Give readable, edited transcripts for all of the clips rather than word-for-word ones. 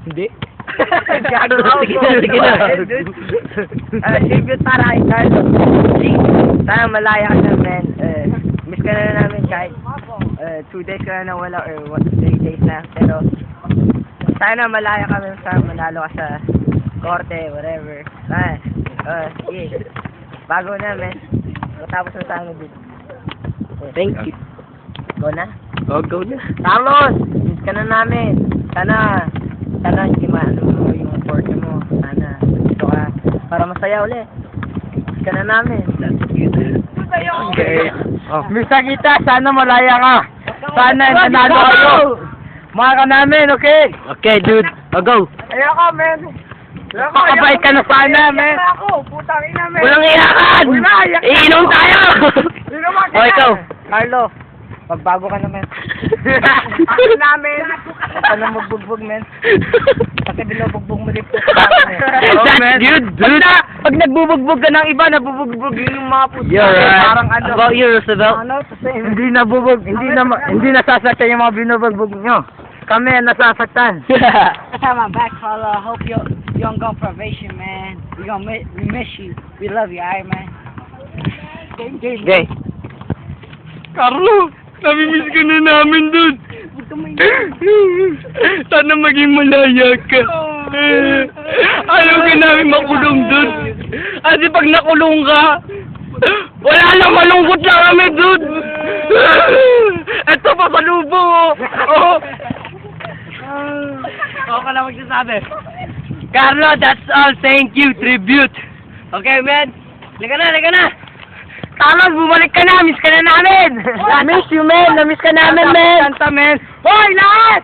Hindi. Sige na. Tribute para kay Carlo. Sana malaya ka na, man. Miss ka na namin kahit 2 days ka na wala or 3 days na. Pero sana malaya kami sa manalo ka sa korte, whatever. Sige. Bago na, man. Matapos na tayo dito. Thank you. Go na? Oh, go na. Carlos! Miss ka na namin. Sana hindi maano yung korte mo. Sana dito ka para masaya ulit. Miss ka na namin. Okay. Oh. Miss kita, sana malaya ka. Sana nanalo kayo. Mga ka namin, okay? Okay, dude. Oh, go. Ayoko, men. Makabait ka na sana, men. Putang ina, men. Walang iyakan! Wala, iyak na Iinom ako. tayo! Oh, ikaw. Carlo, magbago ka naman. Ako namin. Ano magbugbog, men? Kasi binubugbog mo dito. That's dude. Pag nagbubugbog ka ng iba, nabubugbog yung mga puto. You're right. Parang ano. About you, Roosevelt. Ano, kasi Hindi nasasaktan yung mga binubugbog nyo. Kami ang nasasaktan. time I'm back, Carlo. I hope you don't go on probation, man. We miss you. We love you, alright, man? Okay. Carlo, namimiss ka na namin, dude. Sana maging malaya ka. Ayaw ka namin makulong, dude. Kasi pag nakulong ka, wala nang malungkot na kami, dude. Ito pa sa lubo, oh. Ako ka lang magsasabi. Carlo, that's all. Thank you. Tribute. Okay, man. Liga na. Carlos, bumalik ka na. Miss ka na namin. Miss you, man. Na-miss ka namin, man. Kanta, men. Hoy, lahat!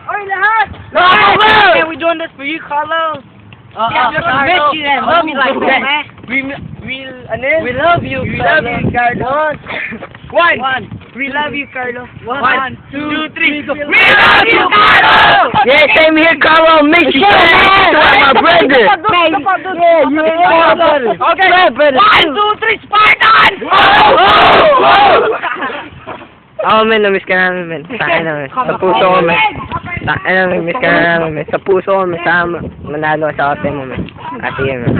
Hey, we doing this for you, Carlo. miss you and love you like that, man. We love you. We love you, Carlo. One. We love you, Carlo. 1, 2, 3. go. We love you, Carlo. Yeah, same here, Carlo. Miss you, my brother. Yeah, you are brother. Okay, brother. 1, 2, 3, Spartan! Oh, men, na-miss ka namin, men. Sa'kin namin. Sa puso ko, men. Sa'kin namin, miss ka namin, men. Sa puso ko, men. Sa manalo sa ote mo, men. Ate yun, men.